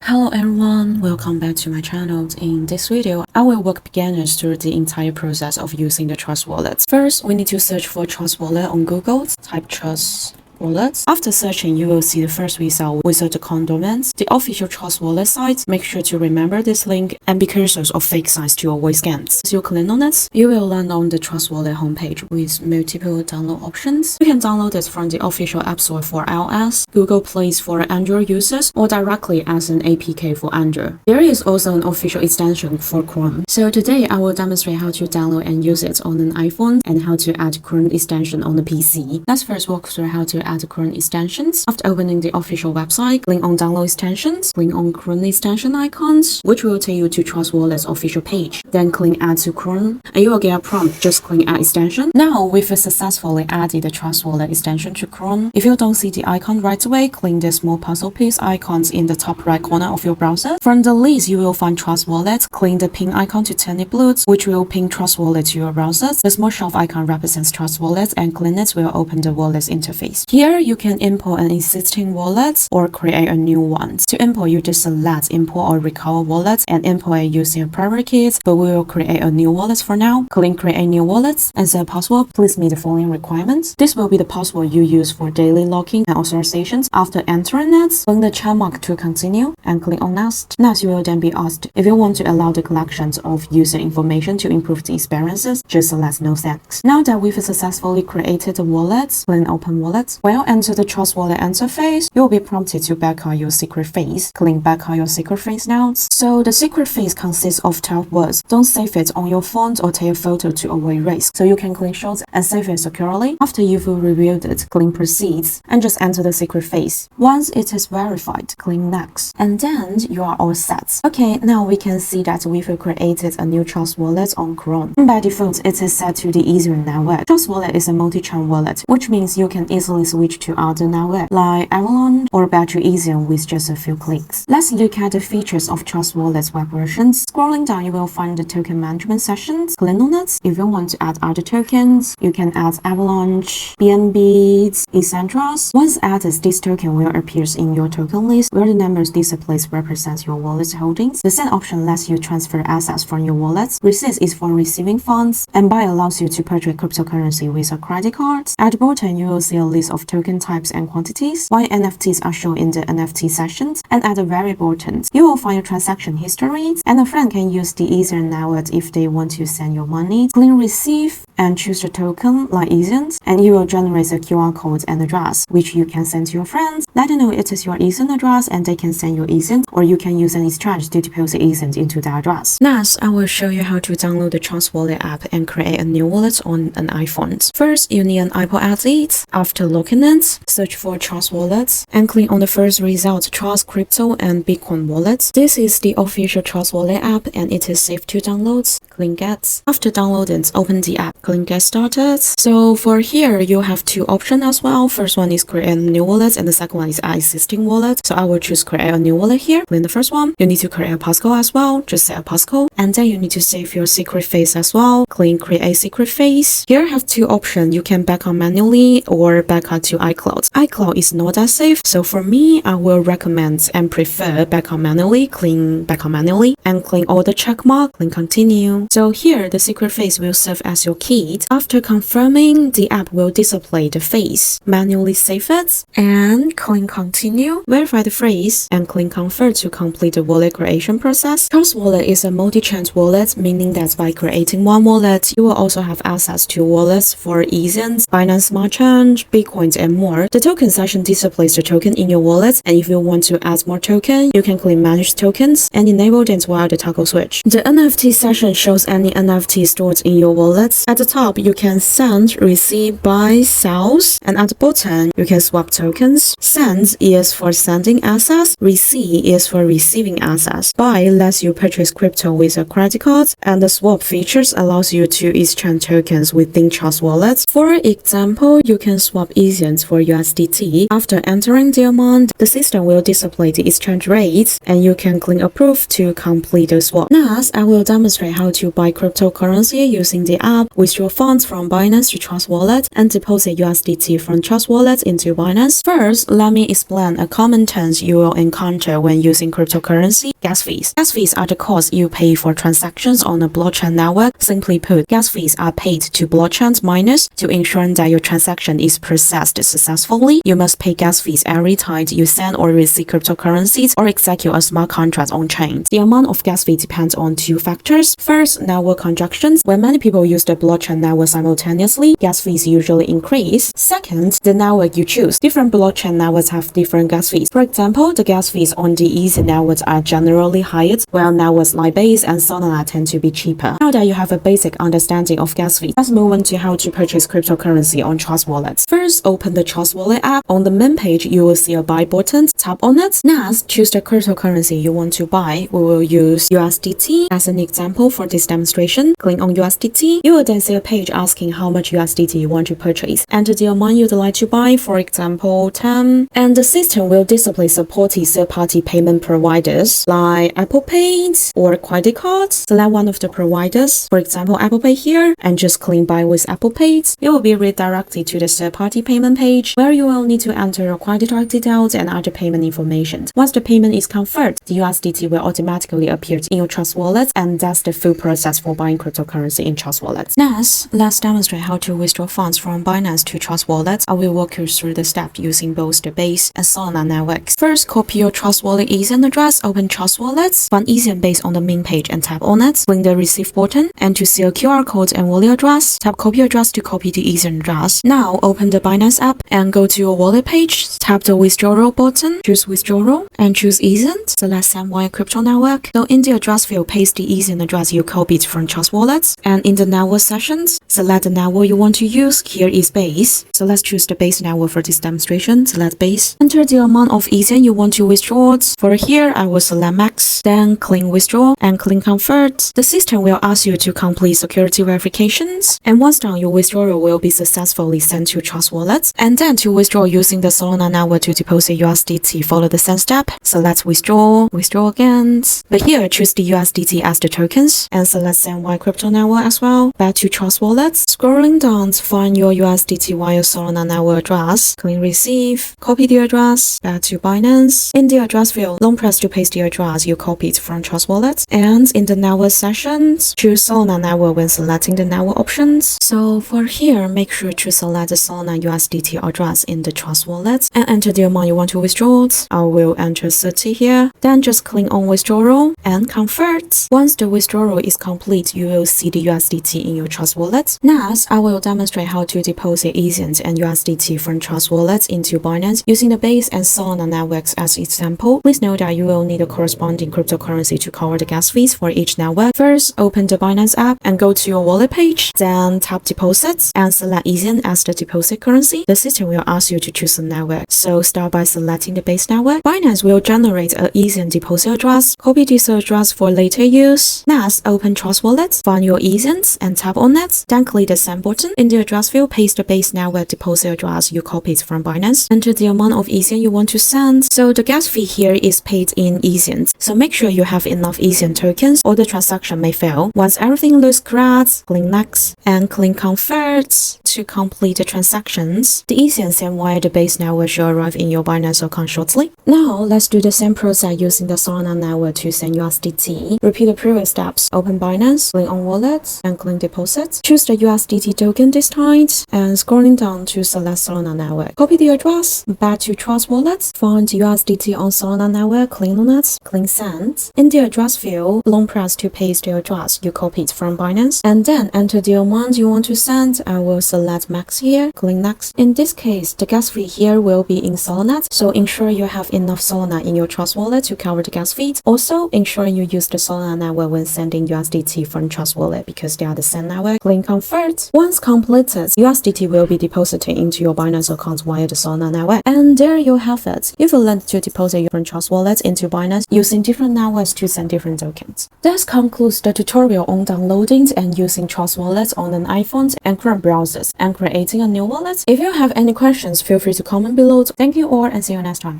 Hello everyone, welcome back to my channel. In this video, I will walk beginners through the entire process of using the Trust Wallet. First, we need to search for Trust Wallet on Google, type Trust Wallets. After searching, you will see the first result without the condiments. The official Trust Wallet site. Make sure to remember this link and be cautious of fake sites to avoid scams. As you click on it, you will land on the Trust Wallet homepage with multiple download options. You can download it from the official App Store for iOS, Google Play for Android users, or directly as an APK for Android. There is also an official extension for Chrome. So today I will demonstrate how to download and use it on an iPhone and how to add Chrome extension on the PC. Let's first walk through how to add Chrome extensions. After opening the official website, click on Download Extensions, click on Chrome extension icons, which will take you to Trust Wallet's official page. Then click Add to Chrome, and you will get a prompt. Just click Add Extension. Now we've successfully added the Trust Wallet extension to Chrome. If you don't see the icon right away, click the small puzzle piece icons in the top right corner of your browser. From the list, you will find Trust Wallet. Click the pin icon to turn it blue, which will ping Trust Wallet to your browser. The small shelf icon represents Trust Wallet, and click it will open the wallet's interface. Here, you can import an existing wallet or create a new one. To import, you just select Import or Recover Wallet and import it using a private key, but we will create a new wallet for now. Click Create New Wallet and set a password. Please meet the following requirements. This will be the password you use for daily login and authorizations. After entering it, click the check mark to continue and click on Next. Next, you will then be asked if you want to allow the collections of user information to improve the experiences. Just select No Thanks. Now that we've successfully created the wallet, click Open Wallet. While enter the Trust Wallet interface, you will be prompted to backup your secret phrase. Click Backup your secret phrase now. So the secret phrase consists of 12 words. Don't save it on your phone or take a photo to avoid risk. So you can click Short and save it securely. After you've reviewed it, click Proceed and just enter the secret phrase. Once it is verified, click Next. And then you are all set. Okay, now we can see that we've created a new Trust Wallet on Chrome. By default, it is set to the easier network. Trust Wallet is a multi-chain wallet, which means you can easily switch to other network like Avalon or Battery Easier with just a few clicks. Let's look at the features of Trust Wallet's web versions. Scrolling down, you will find the token management sections. Click on it. If you want to add other tokens, you can add Avalanche, BNB, etc. Once added, this token will appear in your token list where the numbers displays represent your wallet's holdings. The Send option lets you transfer assets from your wallet. Receipt is for receiving funds, and Buy allows you to purchase cryptocurrency with a credit card. At the bottom, you will see a list of token types and quantities, while NFTs are shown in the NFT sections. And at the very bottom, you will find your transaction history, and a friend can use the Ether network if they want to send your money. Click Receive and choose the token like Ether, and you will generate a QR code and address, which you can send to your friends. Let them know it is your Ether address, and they can send you Ether, or you can use an exchange to deposit Ether into the address. Next, I will show you how to download the Trust Wallet app and create a new wallet on an iPhone. First, you need an Apple ID. After logging in, search for Trust Wallet and click on the first result, Trust Crypto and Bitcoin Wallet. This is the official Trust Wallet app, and it is safe to download. Click Get. After downloading, open the app. Click Get Started. So for here, you have two options as well. First one is create a new wallet, and the second one is add existing wallet. So I will choose create a new wallet here. Click the first one. You need to create a passcode as well. Just set a passcode, and then you need to save your secret phrase as well. Click Create Secret Phrase. Here I have two options. You can backup manually or backup to iCloud. iCloud is not that safe, so for me, I will recommend and prefer backup manually. Click Backup Manually and click all the check mark. Click Continue. So here, the secret phrase will serve as your key. After confirming, the app will display the phrase. Manually save it and click Continue. Verify the phrase and click Confirm to complete the wallet creation process. Trust Wallet is a multi-chain wallet, meaning that by creating one wallet, you will also have access to wallets for Ether, Binance Smart Chain, Bitcoin, and more. The token section displays the token in your wallet, and if you want to add more token, you can click Manage Tokens and enable them via the toggle switch. The NFT section shows any NFT stored in your wallet. At the top, you can send, receive, buy, sell, and at the bottom, you can swap tokens. Send is for sending assets, receive is for receiving assets. Buy lets you purchase crypto with a credit card, and the swap features allows you to exchange tokens within Trust Wallet. For example, you can swap Ether for USDT. After entering the amount, the system will display the exchange rate, and you can click Approve to complete the swap. Next, I will demonstrate how to buy cryptocurrency using the app with withdraw funds from Binance to Trust Wallet and deposit USDT from Trust Wallet into Binance. First, let me explain a common terms you will encounter when using cryptocurrency: gas fees. Gas fees are the cost you pay for transactions on a blockchain network. Simply put, gas fees are paid to blockchain miners to ensure that your transaction is processed successfully. You must pay gas fees every time you send or receive cryptocurrencies or execute a smart contract on chain. The amount of gas fee depends on two factors. First, network conjunctions. When many people use the blockchain network simultaneously, gas fees usually increase. Second, the network you choose. Different blockchain networks have different gas fees. For example, the gas fees on the easy networks are generally higher, while networks like Base and Solana tend to be cheaper. Now that you have a basic understanding of gas fees, let's move on to how to purchase cryptocurrency on Trust Wallet. First, open the Trust Wallet app. On the main page, you will see a buy button. Tap on it. Next, choose the cryptocurrency you want to buy. We will use USDT as an example for this demonstration. Click on USDT. You will then see a page asking how much USDT you want to purchase. Enter the amount you'd like to buy, for example, 10. And the system will display supported third-party payment providers like Apple Pay or credit cards. Select one of the providers, for example, Apple Pay here, and just click buy with Apple Pay. You will be redirected to the third-party payment page where you will need to enter your credit card details and other payment information. Once the payment is confirmed, the USDT will automatically appear in your Trust Wallet, and that's the full process for buying cryptocurrency in Trust Wallet. Next, let's demonstrate how to withdraw funds from Binance to Trust Wallet. I will walk you through the steps using both the Base and Solana networks. First, copy your Trust Wallet ETH address, open Trust Wallet, find ETH and Base on the main page and tap on it. Click the Receive button, and to see a QR code and wallet address, tap Copy Address to copy the ETH address. Now, open the Binance app and go to your wallet page. Tap the Withdrawal button, choose Withdrawal, and choose ETH. Select Send via Crypto Network. So in the address field, paste the ETH address you copied from Trust Wallet. And in the network sessions, select the network you want to use. Here is Base. So let's choose the Base network for this demonstration. Select Base. Enter the amount of ETH you want to withdraw. For here, I will select Max. Then click Withdraw and click Convert. The system will ask you to complete security verifications. And once done, your withdrawal will be successfully sent to Trust Wallet. And then to withdraw using the Solana network to deposit USDT, follow the same step. Select Withdraw, Withdraw again. But here, choose the USDT as the tokens and select Send via Crypto Network as well. Back to Trust Wallet. Scrolling down to find your USDT via Solana network address. Click Receive, copy the address, back to Binance. In the address field, long press to paste the address you copied from Trust Wallet. And in the network sessions, choose Solana network when selecting the network options. So for here, make sure to select the Solana USDT address in the Trust Wallet and enter the amount you want to withdraw. I will enter 30 here. Then just click on Withdrawal and Convert. Once the withdrawal is complete, you will see the USDT in your Trust Wallet. Next, I will demonstrate how to deposit ETH and USDT from Trust Wallet into Binance using the Base and Solana networks as example. Please note that you will need a corresponding cryptocurrency to cover the gas fees for each network. First, open the Binance app and go to your wallet page. Then tap Deposits and select ETH as the deposit currency. The system will ask you to choose a network. So start by selecting the Base network. Binance will generate an ETH deposit address. Copy this address for later use. Next, open Trust Wallet, find your ETH and tap on it. Then click the Send button. In the address field, paste the Base network deposit address you copied from Binance. Enter the amount of ETH you want to send. So the gas fee here is paid in ETH. So make sure you have enough ETH tokens or the transaction may fail. Once everything looks correct, click Next and click Convert to complete the transactions. The ETH sent via the Base network should arrive in your Binance account shortly. Now, let's do the same process using the Solana network to send USDT. Repeat the previous steps. Open Binance, click on Wallet, and click Deposit. Choose the USDT token this time, and scrolling down to select Solana network. Copy the address, back to Trust Wallet, find USDT on Solana network, click on it, click Send. In the address field, long press to paste the address you copied from Binance, and then enter the amount you want to send. I will select Max here, click Next. In this case, the gas fee here will be in Solana, so ensure you have enough Solana in your Trust Wallet to cover the gas fee. Also, ensure you use the Solana network when sending USDT from Trust Wallet because they are the same network. Click Convert. Once completed, USDT will be deposited into your Binance account via the Solana network. And there you have it. You've learned to deposit your Trust Wallet into Binance using different networks to send different tokens. That concludes the tutorial on downloading and using Trust Wallet on an iPhone and Chrome browsers and creating a new wallet. If you have any questions, feel free to comment below. Thank you all and see you next time.